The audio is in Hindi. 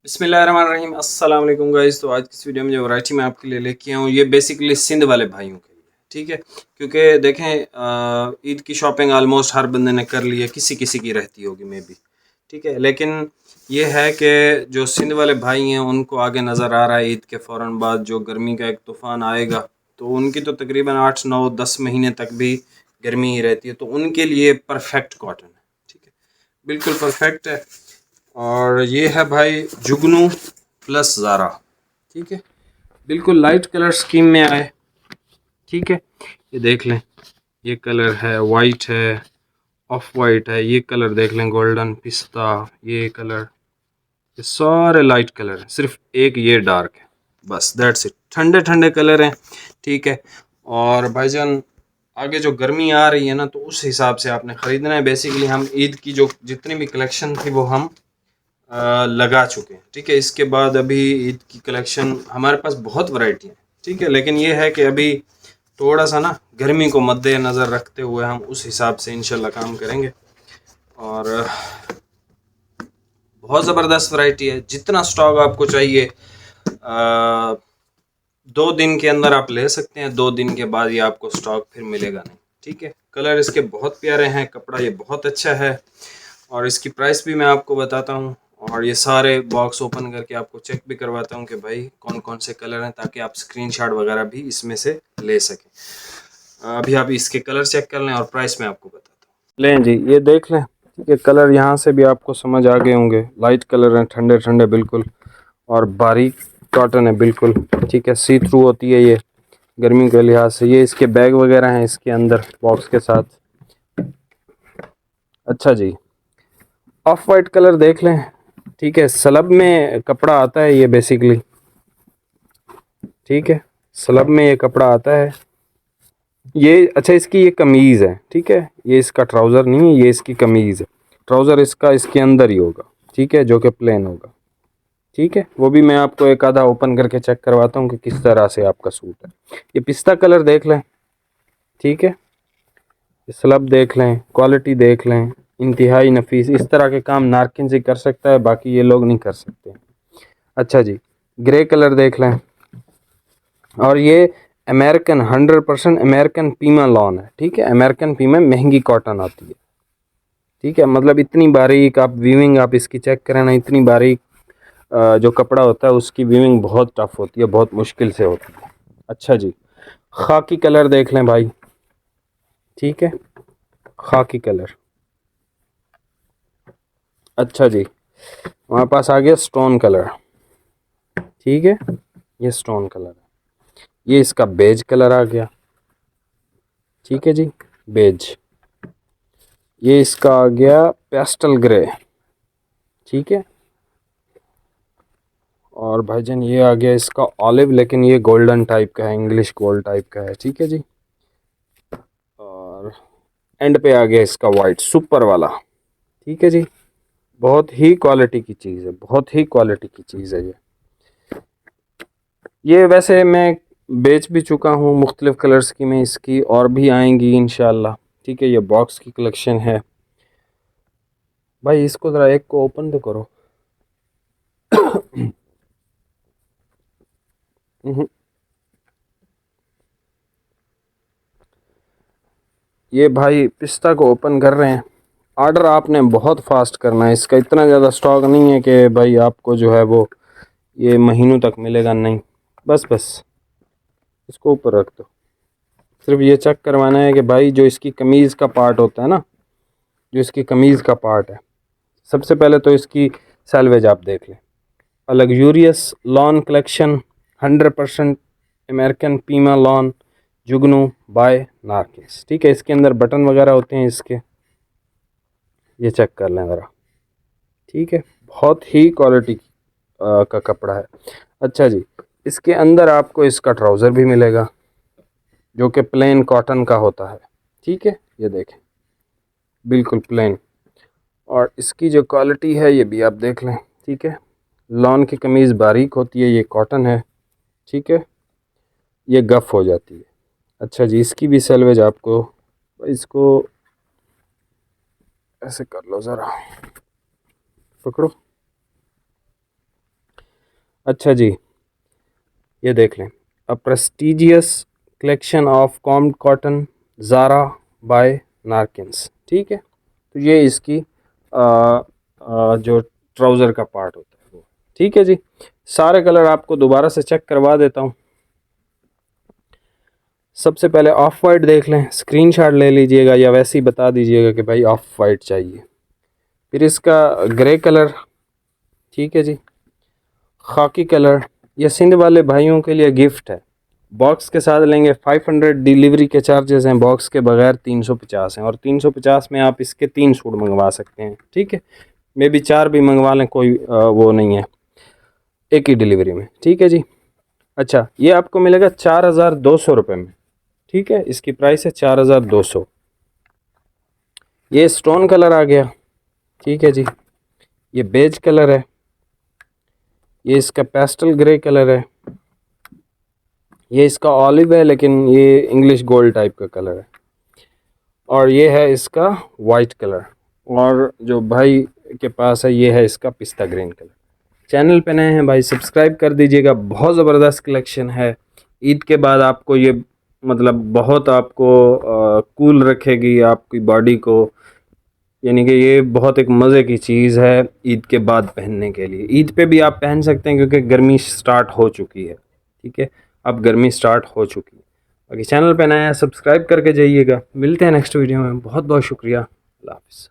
बिस्मिल्लाहिर्रहमानिर्रहीम अस्सलाम वालेकुम गाइस। तो आज की इस वीडियो में जो वैरायटी मैं आपके लिए लेके आया हूँ ये बेसिकली सिंध वाले भाइयों के लिए, ठीक है। क्योंकि देखें ईद की शॉपिंग ऑलमोस्ट हर बंदे ने कर ली है, किसी किसी की रहती होगी मे भी, ठीक है। लेकिन ये है कि जो सिंध वाले भाई हैं उनको आगे नज़र आ रहा है ईद के फ़ौरन बाद जो गर्मी का एक तूफ़ान आएगा, तो उनकी तो तकरीबन 8 9 10 महीने तक भी गर्मी ही रहती है, तो उनके लिए परफेक्ट कॉटन है, ठीक है, बिल्कुल परफेक्ट है। और ये है भाई जुगनू प्लस ज़ारा, ठीक है, बिल्कुल लाइट कलर स्कीम में आए, ठीक है। ये देख लें, ये कलर है वाइट है, ऑफ वाइट है, ये कलर देख लें गोल्डन पिस्ता, ये कलर, ये सारे लाइट कलर हैं, सिर्फ एक ये डार्क है, बस दैट्स इट। ठंडे ठंडे कलर हैं, ठीक है। और भाईजान आगे जो गर्मी आ रही है ना, तो उस हिसाब से आपने ख़रीदना है। बेसिकली हम ईद की जो जितनी भी कलेक्शन थी वो हम लगा चुके हैं, ठीक है। इसके बाद अभी ईद की कलेक्शन हमारे पास बहुत वैरायटी है, ठीक है। लेकिन ये है कि अभी थोड़ा सा ना गर्मी को मद्देनज़र रखते हुए हम उस हिसाब से इंशाल्लाह काम करेंगे। और बहुत ज़बरदस्त वैरायटी है, जितना स्टॉक आपको चाहिए 2 दिन के अंदर आप ले सकते हैं, 2 दिन के बाद ये आपको स्टॉक फिर मिलेगा नहीं, ठीक है। कलर इसके बहुत प्यारे हैं, कपड़ा ये बहुत अच्छा है, और इसकी प्राइस भी मैं आपको बताता हूँ, और ये सारे बॉक्स ओपन करके आपको चेक भी करवाता हूँ कि भाई कौन कौन से कलर हैं, ताकि आप स्क्रीनशॉट वगैरह भी इसमें से ले सकें। अभी आप इसके कलर चेक कर लें और प्राइस मैं आपको बताता हूँ। लें जी, ये देख लें, ठीक है। कलर यहाँ से भी आपको समझ आ गए होंगे, लाइट कलर हैं, ठंडे ठंडे बिल्कुल, और बारीक कॉटन है बिल्कुल, ठीक है। सी थ्रू होती है ये गर्मी के लिहाज से। ये इसके बैग वगैरह हैं इसके अंदर बॉक्स के साथ। अच्छा जी, ऑफ वाइट कलर देख लें, ठीक है। स्लब में कपड़ा आता है ये बेसिकली, ठीक है, स्लब में ये कपड़ा आता है ये। अच्छा, इसकी ये कमीज़ है, ठीक है, ये इसका ट्राउज़र नहीं है, ये इसकी कमीज़ है। ट्राउज़र इसका इसके अंदर ही होगा, ठीक है, जो कि प्लेन होगा, ठीक है। वो भी मैं आपको एक आधा ओपन करके चेक करवाता हूँ कि किस तरह से आपका सूट है। ये पिस्ता कलर देख लें, ठीक है, स्लब देख लें, क्वालिटी देख लें, इंतहाई नफीस। इस तरह के काम नारकिन से कर सकता है, बाकी ये लोग नहीं कर सकते। अच्छा जी, ग्रे कलर देख लें, और ये अमेरिकन 100% अमेरिकन पीमा लॉन है, ठीक है। अमेरिकन पीमा महंगी कॉटन आती है, ठीक है। मतलब इतनी बारीक आप वीविंग आप इसकी चेक करें ना, इतनी बारीक जो कपड़ा होता है उसकी वीविंग बहुत टफ होती है, बहुत मुश्किल से होती है। अच्छा जी, खाकी कलर देख लें भाई, ठीक है, खाकी कलर। अच्छा जी, हमारे पास आ गया स्टोन कलर, ठीक है, ये स्टोन कलर है। ये इसका बेज कलर आ गया, ठीक है जी, बेज। ये इसका आ गया पेस्टल ग्रे, ठीक है। और भाईजान ये आ गया इसका ऑलिव, लेकिन ये गोल्डन टाइप का है, इंग्लिश गोल्ड टाइप का है, ठीक है जी। और एंड पे आ गया इसका वाइट सुपर वाला, ठीक है जी। बहुत ही क्वालिटी की चीज़ है, बहुत ही क्वालिटी की चीज़ है ये वैसे मैं बेच भी चुका हूँ मुख्तलिफ़ कलर्स की, मैं इसकी और भी आएंगी इंशाल्लाह, ठीक है। ये बॉक्स की कलेक्शन है भाई, इसको ज़रा एक को ओपन तो करो। ये भाई पिस्ता को ओपन कर रहे हैं। ऑर्डर आपने बहुत फास्ट करना है, इसका इतना ज़्यादा स्टॉक नहीं है कि भाई आपको जो है वो ये महीनों तक मिलेगा, नहीं। बस बस इसको ऊपर रख दो। सिर्फ ये चेक करवाना है कि भाई जो इसकी कमीज़ का पार्ट होता है ना, जो इसकी कमीज़ का पार्ट है, सबसे पहले तो इसकी सैलवेज आप देख लें। A luxurious lawn collection 100% American Pima lawn Jugnu bye नार्किस, ठीक है। इसके अंदर बटन वगैरह होते हैं इसके, ये चेक कर लें ज़रा, ठीक है। बहुत ही क्वालिटी का कपड़ा है। अच्छा जी, इसके अंदर आपको इसका ट्राउज़र भी मिलेगा जो कि प्लेन कॉटन का होता है, ठीक है। ये देखें, बिल्कुल प्लेन। और इसकी जो क्वालिटी है ये भी आप देख लें, ठीक है। लॉन की कमीज़ बारीक होती है, ये कॉटन है, ठीक है, ये गफ़ हो जाती है। अच्छा जी, इसकी भी सैलवेज आपको, इसको ऐसे कर लो ज़रा, पकड़ो, अच्छा जी, ये देख लें, a prestigious collection of combed cotton Zara by नारकिन्स। ठीक है, तो ये इसकी जो ट्राउज़र का पार्ट होता है वो। ठीक है जी, सारे कलर आपको दोबारा से चेक करवा देता हूँ। सबसे पहले ऑफ वाइट देख लें, स्क्रीनशॉट ले लीजिएगा या वैसे ही बता दीजिएगा कि भाई ऑफ वाइट चाहिए। फिर इसका ग्रे कलर, ठीक है जी, खाकी कलर, ये सिंध वाले भाइयों के लिए गिफ्ट है। बॉक्स के साथ लेंगे 500, डिलीवरी के चार्जेस हैं, बॉक्स के बगैर 350 हैं, और 350 में आप इसके 3 सूट मंगवा सकते हैं। ठीक है, मे बी 4 भी मंगवा लें, कोई वो नहीं है, एक ही डिलीवरी में। ठीक है जी। अच्छा, ये आपको मिलेगा 4200 रुपये में। ठीक है, इसकी प्राइस है 4200। ये स्टोन कलर आ गया। ठीक है जी, ये बेज कलर है, ये इसका पेस्टल ग्रे कलर है, ये इसका ऑलिव है लेकिन ये इंग्लिश गोल्ड टाइप का कलर है, और ये है इसका वाइट कलर, और जो भाई के पास है ये है इसका पिस्ता ग्रीन कलर। चैनल पे नए हैं भाई, सब्सक्राइब कर दीजिएगा, बहुत ज़बरदस्त कलेक्शन है। ईद के बाद आपको ये मतलब बहुत आपको कूल रखेगी आपकी बॉडी को, यानी कि ये बहुत एक मज़े की चीज़ है ईद के बाद पहनने के लिए। ईद पे भी आप पहन सकते हैं क्योंकि गर्मी स्टार्ट हो चुकी है। ठीक है, अब गर्मी स्टार्ट हो चुकी है। बाकी चैनल पे नया है, सब्सक्राइब करके जाइएगा। मिलते हैं नेक्स्ट वीडियो में, बहुत बहुत शुक्रिया, अल्लाह हाफ़िज़।